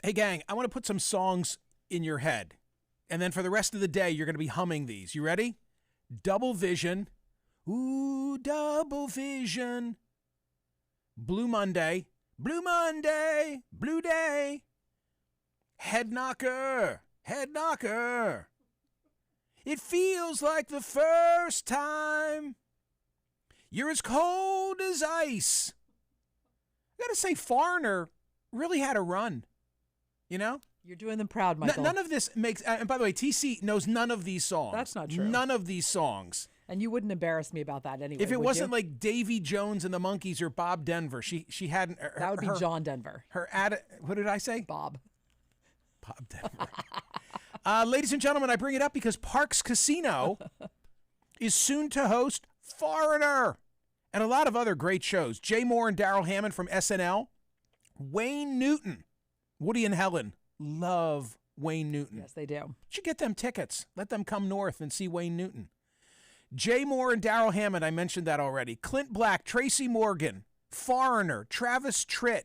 Hey, gang, I want to put some songs in your head. And then for the rest of the day, you're going to be humming these. You ready? Double Vision. Ooh, Double Vision. Blue Monday. Blue Monday. Blue Day. Head Knocker. Head Knocker. It feels like the first time. You're as cold as ice. I got to say, Foreigner really had a run. You know? You're doing them proud, Michael. None of this makes... and by the way, TC knows none of these songs. That's not true. None of these songs. And you wouldn't embarrass me about that anyway. If it wasn't like Davy Jones and the Monkees or Bob Denver, she hadn't... that would be John Denver. What did I say? Bob Denver. Ladies and gentlemen, I bring it up because Parks Casino is soon to host Foreigner and a lot of other great shows. Jay Moore and Daryl Hammond from SNL. Wayne Newton. Woody and Helen love Wayne Newton. Yes, they do. You should get them tickets. Let them come north and see Wayne Newton. Jay Moore and Daryl Hammond, I mentioned that already. Clint Black, Tracy Morgan, Foreigner, Travis Tritt.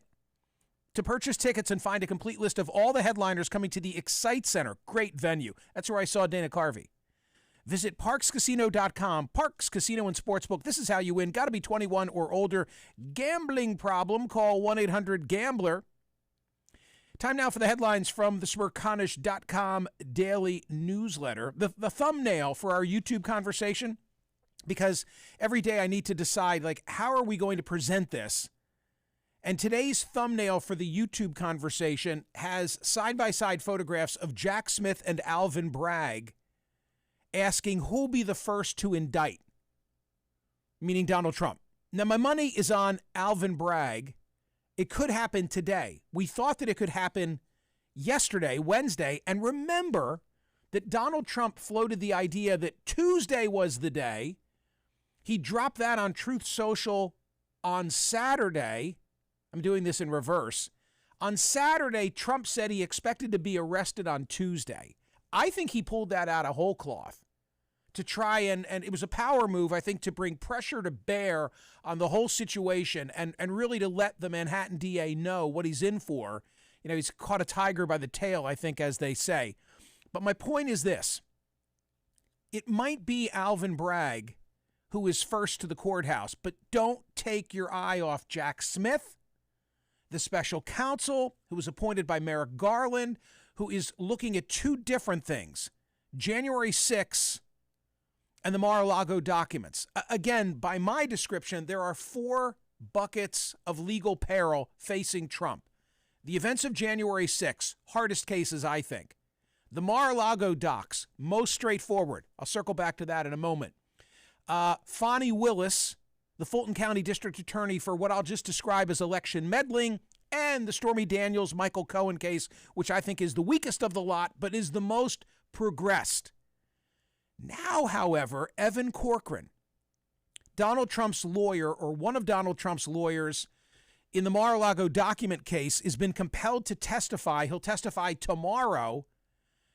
To purchase tickets and find a complete list of all the headliners coming to the Excite Center. Great venue. That's where I saw Dana Carvey. Visit parkscasino.com. Parks Casino and Sportsbook. This is how you win. Got to be 21 or older. Gambling problem? Call 1-800-GAMBLER. Time now for the headlines from the Smerconish.com daily newsletter. The thumbnail for our YouTube conversation, because every day I need to decide, how are we going to present this? And today's thumbnail for the YouTube conversation has side-by-side photographs of Jack Smith and Alvin Bragg asking who'll be the first to indict, meaning Donald Trump. Now, my money is on Alvin Bragg. It could happen today. We thought that it could happen yesterday, Wednesday, and remember that Donald Trump floated the idea that Tuesday was the day. He dropped that on Truth Social on Saturday. I'm doing this in reverse. On Saturday, Trump said he expected to be arrested on Tuesday. I think he pulled that out of whole cloth to try and it was a power move, I think, to bring pressure to bear on the whole situation and really to let the Manhattan DA know what he's in for. You know, he's caught a tiger by the tail, I think, as they say. But my point is this. It might be Alvin Bragg who is first to the courthouse, but don't take your eye off Jack Smith, the special counsel who was appointed by Merrick Garland, who is looking at two different things, January 6th and the Mar-a-Lago documents. Again, by my description, there are 4 buckets of legal peril facing Trump. The events of January 6th, hardest cases, I think. The Mar-a-Lago docs, most straightforward. I'll circle back to that in a moment. Fonnie Willis, the Fulton County District Attorney for what I'll just describe as election meddling, and the Stormy Daniels, Michael Cohen case, which I think is the weakest of the lot, but is the most progressed. Now, however, Evan Corcoran, Donald Trump's lawyer, or one of Donald Trump's lawyers in the Mar-a-Lago document case, has been compelled to testify. He'll testify tomorrow.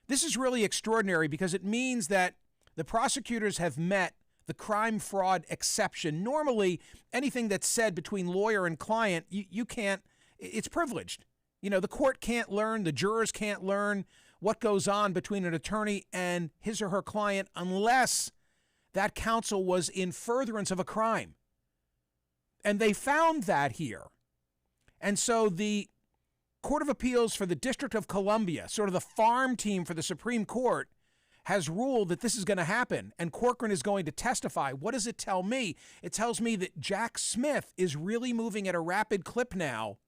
This is really extraordinary because it means that the prosecutors have met the crime fraud exception. Normally, anything that's said between lawyer and client, you can't, it's privileged. You know, the court can't learn, the jurors can't learn what goes on between an attorney and his or her client unless that counsel was in furtherance of a crime. And they found that here. And so the Court of Appeals for the District of Columbia, sort of the farm team for the Supreme Court, has ruled that this is going to happen, and Corcoran is going to testify. What does it tell me? It tells me that Jack Smith is really moving at a rapid clip now.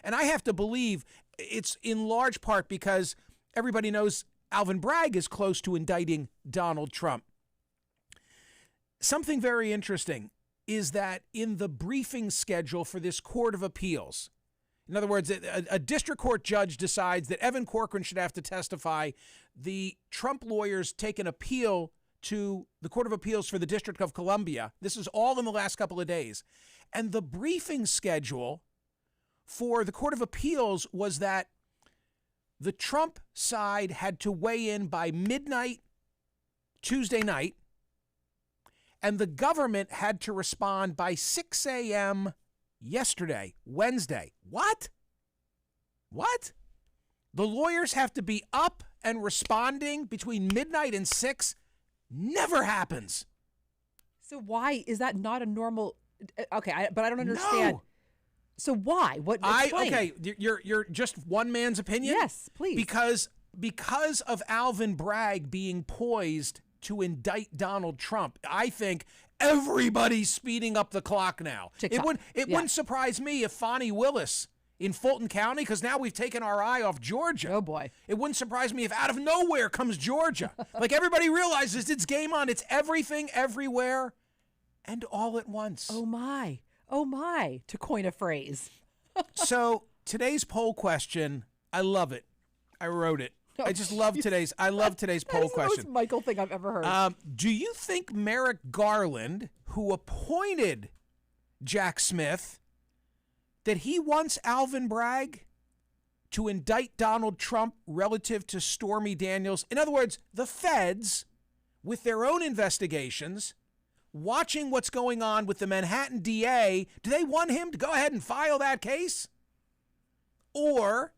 And I have to believe it's in large part because everybody knows Alvin Bragg is close to indicting Donald Trump. Something very interesting is that in the briefing schedule for this Court of Appeals, in other words, a district court judge decides that Evan Corcoran should have to testify. The Trump lawyers take an appeal to the Court of Appeals for the District of Columbia. This is all in the last couple of days. And the briefing schedule for the Court of Appeals was that the Trump side had to weigh in by midnight Tuesday night, and the government had to respond by 6 a.m. yesterday, Wednesday. What? The lawyers have to be up and responding between midnight and 6. Never happens. So why is that not a normal? Okay, but I don't understand. No. So why? What? Explain. Okay, you're just one man's opinion? Yes, please. Because of Alvin Bragg being poised to indict Donald Trump, I think everybody's speeding up the clock now. TikTok. It wouldn't surprise me if Fonnie Willis in Fulton County, because now we've taken our eye off Georgia. Oh, boy. It wouldn't surprise me if out of nowhere comes Georgia. Like everybody realizes it's game on. It's everything, everywhere, and all at once. Oh, my. Oh, my, to coin a phrase. So today's poll question, I love it. I wrote it. I just love today's poll question. That's the most Michael thing I've ever heard. Do you think Merrick Garland, who appointed Jack Smith, that he wants Alvin Bragg to indict Donald Trump relative to Stormy Daniels? In other words, the feds, with their own investigations, watching what's going on with the Manhattan DA, do they want him to go ahead and file that case? Or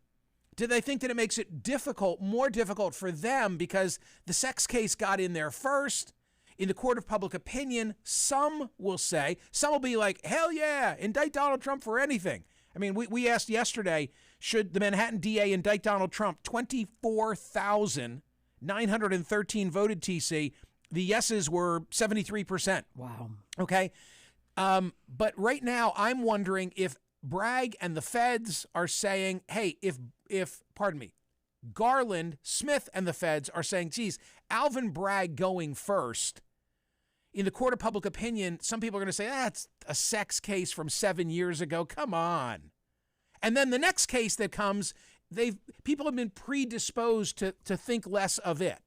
do they think that it makes it more difficult for them because the sex case got in there first? In the court of public opinion, some will be like, hell yeah, indict Donald Trump for anything. I mean, we asked yesterday, should the Manhattan DA indict Donald Trump? 24,913 voted, TC. The yeses were 73%. Wow. Okay. But right now, I'm wondering if Bragg and the feds are saying, hey, if Garland, Smith, and the feds are saying, geez, Alvin Bragg going first. In the court of public opinion, some people are going to say, that's a sex case from 7 years ago. Come on. And then the next case that comes, people have been predisposed to think less of it.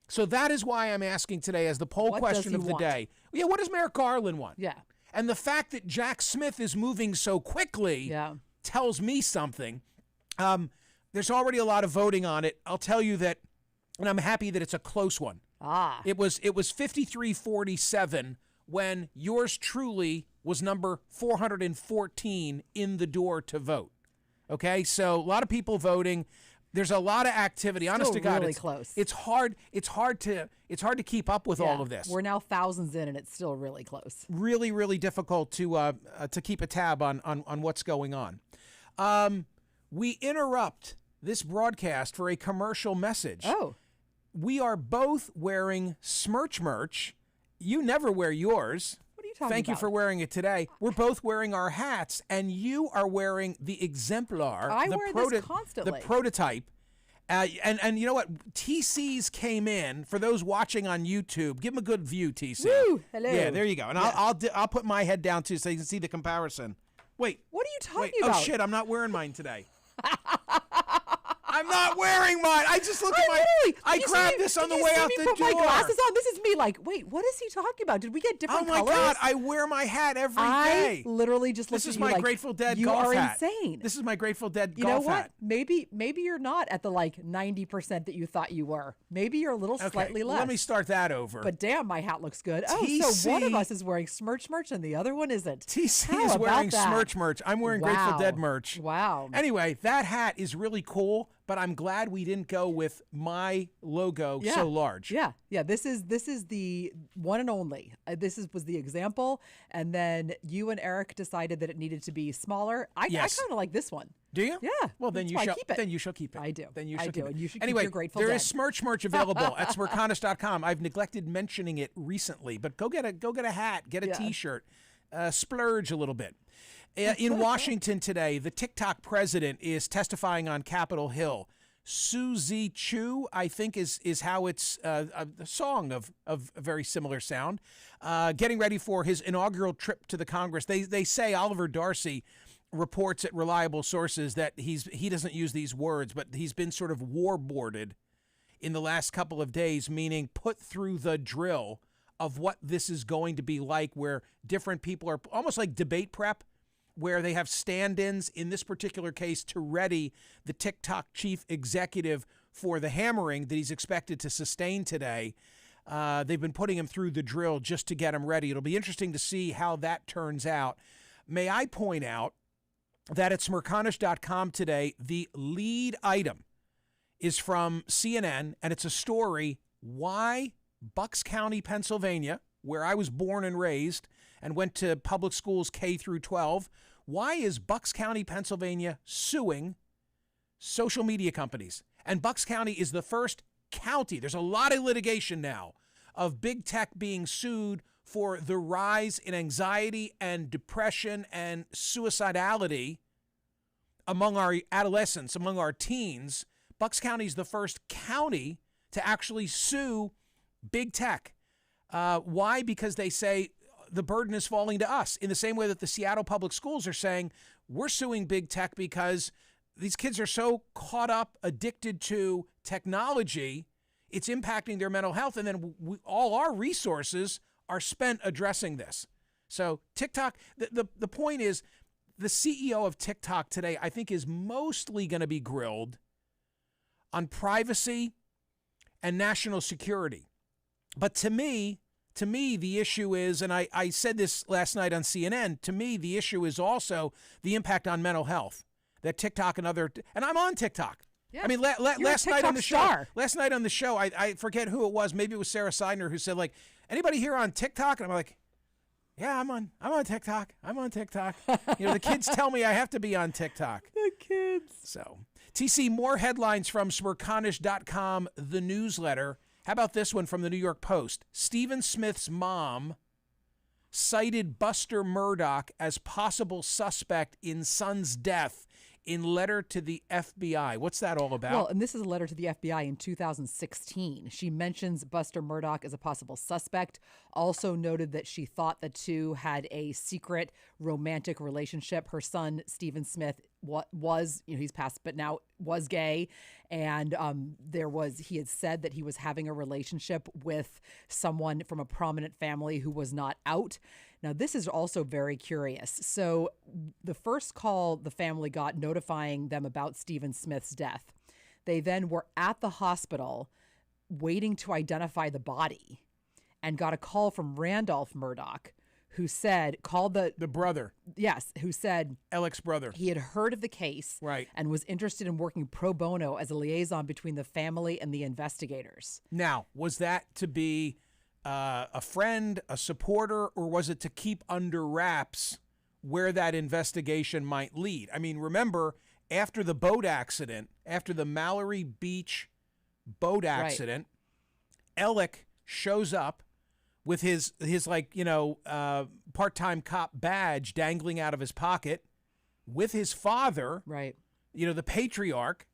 So that is why I'm asking today as the poll question of the day. Yeah, what does Merrick Garland want? Yeah. And the fact that Jack Smith is moving so quickly tells me something. There's already a lot of voting on it. I'll tell you that, and I'm happy that it's a close one. It was 53-47 when yours truly was number 414 in the door to vote. Okay, so a lot of people voting. There's a lot of activity. Honest to God, really close. It's hard to keep up with all of this. We're now thousands in, and it's still really close. Really, really difficult to keep a tab on what's going on. We interrupt this broadcast for a commercial message. Oh. We are both wearing Smerch merch. You never wear yours. What are you talking Thank about? you for wearing it today. We're both wearing our hats, and you are wearing the exemplar. I wear this constantly. The prototype. And you know what? TC's came in. For those watching on YouTube, give them a good view, TC. Woo! Hello. Yeah, there you go. And I'll put my head down, too, so you can see the comparison. Wait. What are you talking about? Oh, shit, I'm not wearing mine today. I'm not wearing mine. I just looked at my. I grabbed this on the way out the door. Put my glasses on. This is me. Like, wait, what is he talking about? Did we get different colors? Oh my God! I wear my hat every day. I literally just looked This at is you my like, Grateful Dead you golf are hat. insane. This is my Grateful Dead you know golf what? hat. Maybe you're not at the like 90% that you thought you were. Maybe you're a little slightly less. Let me start that over. But damn, my hat looks good. TC, Oh, so one of us is wearing Smerch merch and the other one isn't. TC is wearing Smerch merch. I'm wearing Grateful Dead merch. Wow. Anyway, that hat is really cool, but I'm glad we didn't go with my logo so large. Yeah. This is the one and only. Was the example, and then you and Eric decided that it needed to be smaller. I kind of like this one. Do you? Yeah. Well, then you shall keep it. Then you shall keep it. I do. Then you shall keep it. And you should anyway, keep your Grateful there Dead. is Smerch merch available at Smerconish.com. I've neglected mentioning it recently, but go get a hat, get a T-shirt, splurge a little bit. In Washington today, the TikTok president is testifying on Capitol Hill. Suzy Chu, I think is how it's a song of a very similar sound. Getting ready for his inaugural trip to the Congress. They say Oliver Darcy reports at reliable sources that he doesn't use these words, but he's been sort of warboarded in the last couple of days, meaning put through the drill of what this is going to be like, where different people are almost like debate prep, where they have stand-ins in this particular case to ready the TikTok chief executive for the hammering that he's expected to sustain today. They've been putting him through the drill just to get him ready. It'll be interesting to see how that turns out. May I point out that at Smerconish.com today, the lead item is from CNN, and it's a story why Bucks County, Pennsylvania, where I was born and raised and went to public schools K through 12, why is Bucks County, Pennsylvania suing social media companies? And Bucks County is the first county. There's a lot of litigation now of big tech being sued for the rise in anxiety and depression and suicidality among our adolescents, among our teens. Bucks County is the first county to actually sue big tech. Why? Because they say the burden is falling to us, in the same way that the Seattle Public Schools are saying we're suing big tech because these kids are so caught up, addicted to technology, it's impacting their mental health. And then all our resources are spent addressing this. So TikTok, the point is, the CEO of TikTok today, I think, is mostly going to be grilled on privacy and national security. But to me, the issue is, and I said this last night on CNN, to me, the issue is also the impact on mental health that TikTok and I'm on TikTok. Yeah. I mean, last night on the show, I forget who it was. Maybe it was Sarah Seidner who said, like, anybody here on TikTok? And I'm like, yeah, I'm on TikTok. I'm on TikTok. The kids tell me I have to be on TikTok. The kids. So, TC, more headlines from Smerconish.com, the newsletter. How about this one from the New York Post? Stephen Smith's mom cited Buster Murdoch as possible suspect in son's death in letter to the FBI. What's that all about? Well, and this is a letter to the FBI in 2016. She mentions Buster Murdoch as a possible suspect, also noted that she thought the two had a secret romantic relationship. Her son, Stephen Smith, was, he's passed, but now was gay. And he had said that he was having a relationship with someone from a prominent family who was not out. Now, this is also very curious. So the first call the family got notifying them about Stephen Smith's death, they then were at the hospital waiting to identify the body and got a call from Randolph Murdoch, who called the brother. Yes, who said Alec's brother. He had heard of the case, right, and was interested in working pro bono as a liaison between the family and the investigators. Now, was that to be a friend, a supporter, or was it to keep under wraps where that investigation might lead? I mean, remember, after the boat accident, after the Mallory Beach boat accident, right, Alec shows up with his part-time cop badge dangling out of his pocket with his father, right, the patriarch,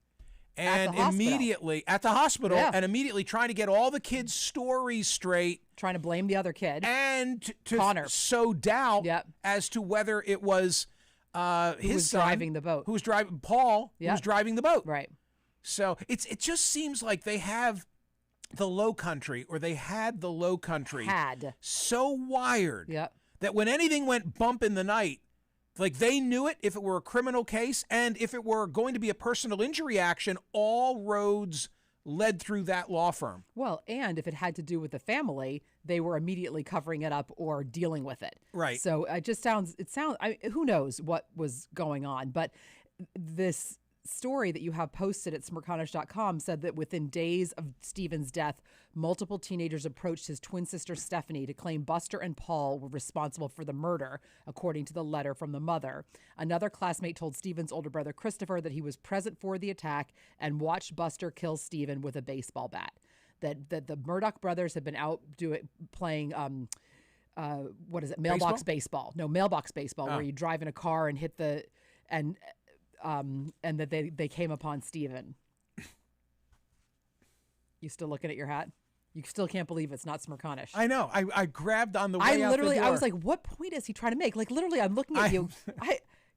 and immediately at the hospital, yeah, and immediately trying to get all the kids' stories straight, trying to blame the other kid, and to sow doubt, yep, as to whether it was his son driving the boat, who was driving Paul, yep, who was driving the boat, right. So it just seems like they have the Low Country, or they had the Low Country so wired, yep, that when anything went bump in the night, like they knew it if it were a criminal case, and if it were going to be a personal injury action, all roads led through that law firm. Well, and if it had to do with the family, they were immediately covering it up or dealing with it. Right. So who knows what was going on, but this story that you have posted at Smerconish.com said that within days of Stephen's death, multiple teenagers approached his twin sister Stephanie to claim Buster and Paul were responsible for the murder, according to the letter from the mother. Another classmate told Stephen's older brother Christopher that he was present for the attack and watched Buster kill Stephen with a baseball bat. That the Murdoch brothers had been out playing mailbox baseball. No, mailbox baseball, where you drive in a car and hit and that they came upon Stephen. You still looking at your hat? You still can't believe it's not Smerconish. I know. I grabbed on the way out the door. I was like, what point is he trying to make? Like, literally, I'm looking at you.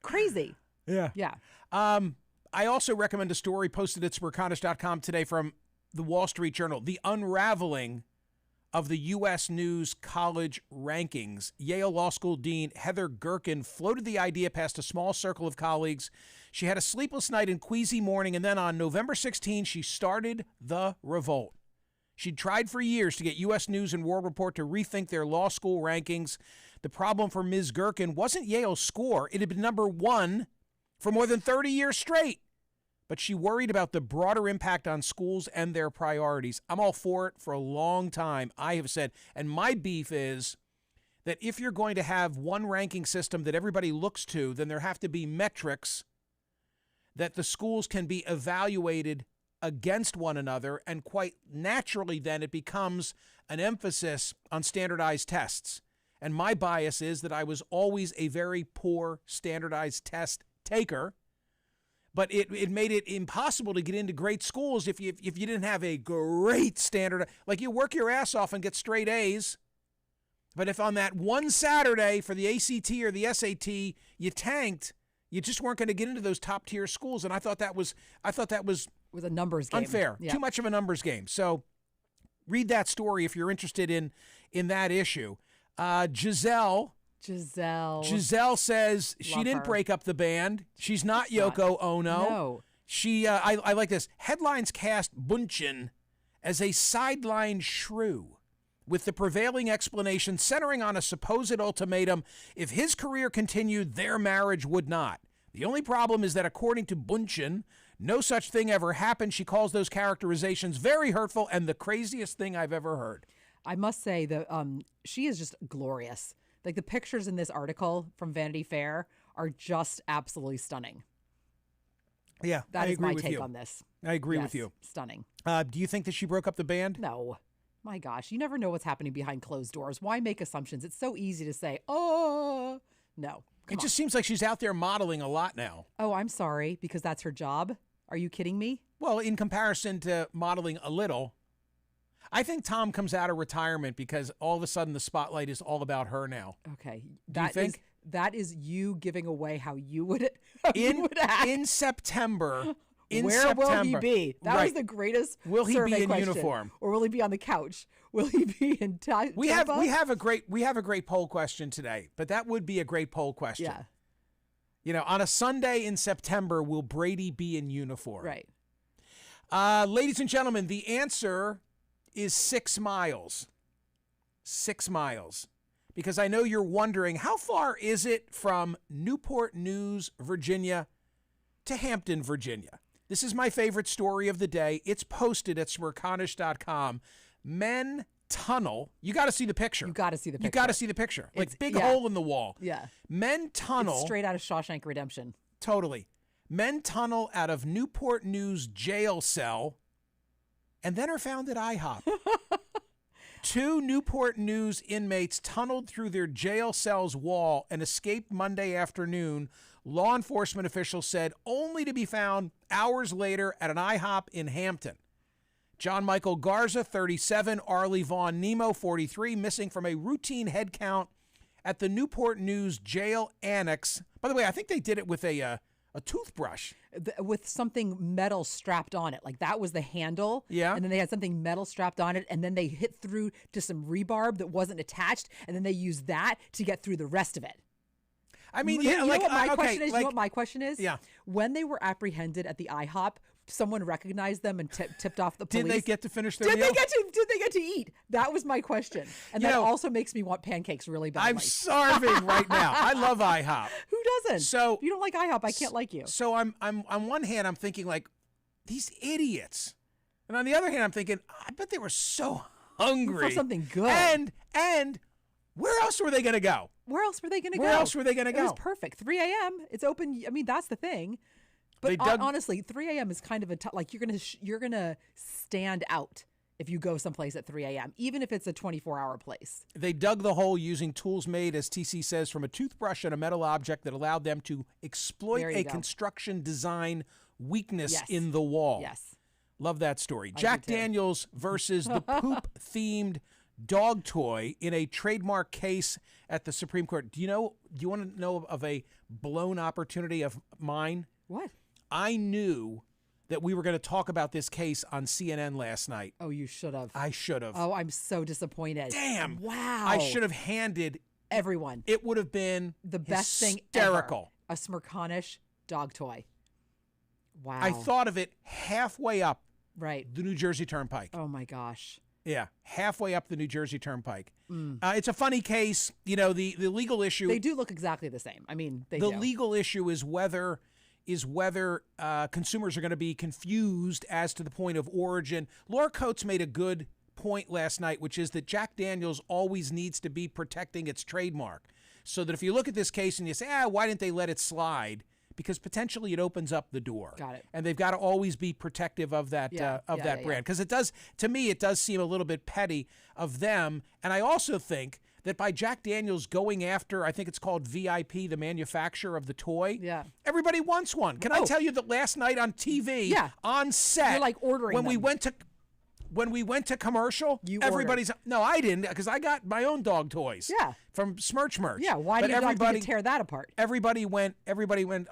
Crazy. Yeah. Yeah. I also recommend a story posted at Smerconish.com today from the Wall Street Journal, the unraveling of the U.S. News college rankings. Yale Law School Dean Heather Gerken floated the idea past a small circle of colleagues. She had a sleepless night and queasy morning, and then on November 16, she started the revolt. She'd tried for years to get U.S. News and World Report to rethink their law school rankings. The problem for Ms. Gerken wasn't Yale's score. It had been number 1 for more than 30 years straight. But she worried about the broader impact on schools and their priorities. I'm all for it for a long time. I have said, and my beef is that if you're going to have one ranking system that everybody looks to, then there have to be metrics that the schools can be evaluated against one another, and quite naturally then it becomes an emphasis on standardized tests. And my bias is that I was always a very poor standardized test taker, but it made it impossible to get into great schools if you didn't have a great standard. Like, you work your ass off and get straight A's, but if on that one Saturday for the ACT or the SAT you tanked, you just weren't going to get into those top tier schools. And I thought that was a numbers game. Unfair. Yeah. Too much of a numbers game. So read that story if you're interested in that issue. Gisele says she didn't break up the band. She's not Yoko Ono. No. She I like this. Headlines cast Bundchen as a sideline shrew, with the prevailing explanation centering on a supposed ultimatum. If his career continued, their marriage would not. The only problem is that, according to Bundchen, no such thing ever happened. She calls those characterizations very hurtful and the craziest thing I've ever heard. I must say that she is just glorious. Like, the pictures in this article from Vanity Fair are just absolutely stunning. Yeah, that is my take on this. I agree with you. Stunning. Do you think that she broke up the band? No. My gosh, you never know what's happening behind closed doors. Why make assumptions? It's so easy to say, oh, no. It just seems like she's out there modeling a lot now. Oh, I'm sorry, because that's her job? Are you kidding me? Well, in comparison to modeling a little, I think Tom comes out of retirement because all of a sudden the spotlight is all about her now. Okay. Do you think? That is you giving away how you would act. In September. Where will he be? That was the greatest. Will he be in question. Uniform, or will he be on the couch? Will he be in Tampa? We have a great poll question today, but that would be a great poll question. Yeah. You know, on a Sunday in September, will Brady be in uniform? Right. Ladies and gentlemen, the answer is 6 miles. 6 miles. Because I know you're wondering, how far is it from Newport News, Virginia, to Hampton, Virginia? This is my favorite story of the day. It's posted at Smerconish.com. Men tunnel. You got to see the picture. You got to see the picture. You got to see the picture. Like, big hole in the wall. Yeah. Men tunnel. It's straight out of Shawshank Redemption. Totally. Men tunnel out of Newport News jail cell and then are found at IHOP. 2 Newport News inmates tunneled through their jail cell's wall and escaped Monday afternoon, law enforcement officials said, only to be found hours later at an IHOP in Hampton. John Michael Garza, 37, Arlie Vaughn Nemo, 43, missing from a routine head count at the Newport News jail annex. By the way, I think they did it with a toothbrush. With something metal strapped on it. Like, that was the handle. Yeah. And then they had something metal strapped on it, and then they hit through to some rebarb that wasn't attached, and then they used that to get through the rest of it. I mean, you know what my question is? Like, you know what my question is? Yeah. When they were apprehended at the IHOP, someone recognized them and tipped off the police. Did they get to finish their meal? Did they get to eat? That was my question. And that also makes me want pancakes really badly. I'm starving right now. I love IHOP. Who doesn't? So if you don't like IHOP, I can't like you. So I'm on one hand, I'm thinking, like, these idiots. And on the other hand, I'm thinking, I bet they were so hungry. For something good. And where else were they going to go? Where else were they going to go? Where else were they going to go? It was perfect. 3 a.m. It's open. I mean, that's the thing. But honestly, 3 a.m. is kind of like you're gonna stand out if you go someplace at 3 a.m., even if it's a 24-hour place. They dug the hole using tools made, as TC says, from a toothbrush and a metal object that allowed them to exploit a construction design weakness in the wall. Yes. Love that story. Jack Daniels versus the poop-themed dog toy in a trademark case at the Supreme Court. Do you want to know of a blown opportunity of mine? What? I knew that we were going to talk about this case on CNN last night. Oh, you should have. I should have. Oh, I'm so disappointed. Damn. Wow. I should have handed everyone. It would have been the best thing ever. A Smerconish dog toy. Wow. I thought of it halfway up the New Jersey Turnpike. Oh, my gosh. Yeah, halfway up the New Jersey Turnpike. It's a funny case. You know, the legal issue. They do look exactly the same. I mean, they do. The legal issue is whether is whether consumers are going to be confused as to the point of origin. Laura Coates made a good point last night, which is that Jack Daniels always needs to be protecting its trademark. So that if you look at this case and you say, why didn't they let it slide? Because potentially it opens up the door. Got it. And they've got to always be protective of that brand. Because it does, to me, it does seem a little bit petty of them. And I also think that by Jack Daniels going after, I think it's called VIP, the manufacturer of the toy. Yeah. Everybody wants one. Can I tell you that last night on TV, on set, you're like ordering when them. we went to commercial, everybody's ordered. No, I didn't, because I got my own dog toys. Yeah. From Smerch. Yeah. Why do you have to tear that apart? Everybody went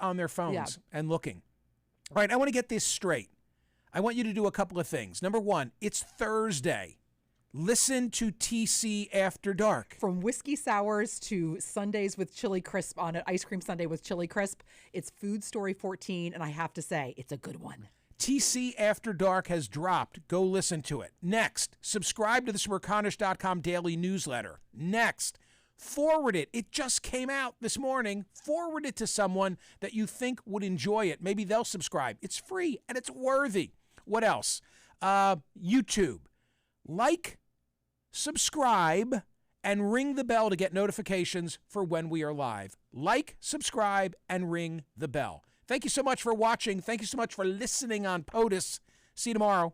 on their phones and looking. All right, I want to get this straight. I want you to do a couple of things. Number one, it's Thursday. Listen to TC After Dark. From whiskey sours to Sundays with chili crisp on an ice cream sundae with chili crisp. It's Food Story 14, and I have to say, it's a good one. TC After Dark has dropped. Go listen to it. Next, subscribe to the Smerconish.com daily newsletter. Next, forward it. It just came out this morning. Forward it to someone that you think would enjoy it. Maybe they'll subscribe. It's free and it's worthy. What else? YouTube. Like, subscribe, and ring the bell to get notifications for when we are live. Like, subscribe, and ring the bell. Thank you so much for watching. Thank you so much for listening on POTUS. See you tomorrow.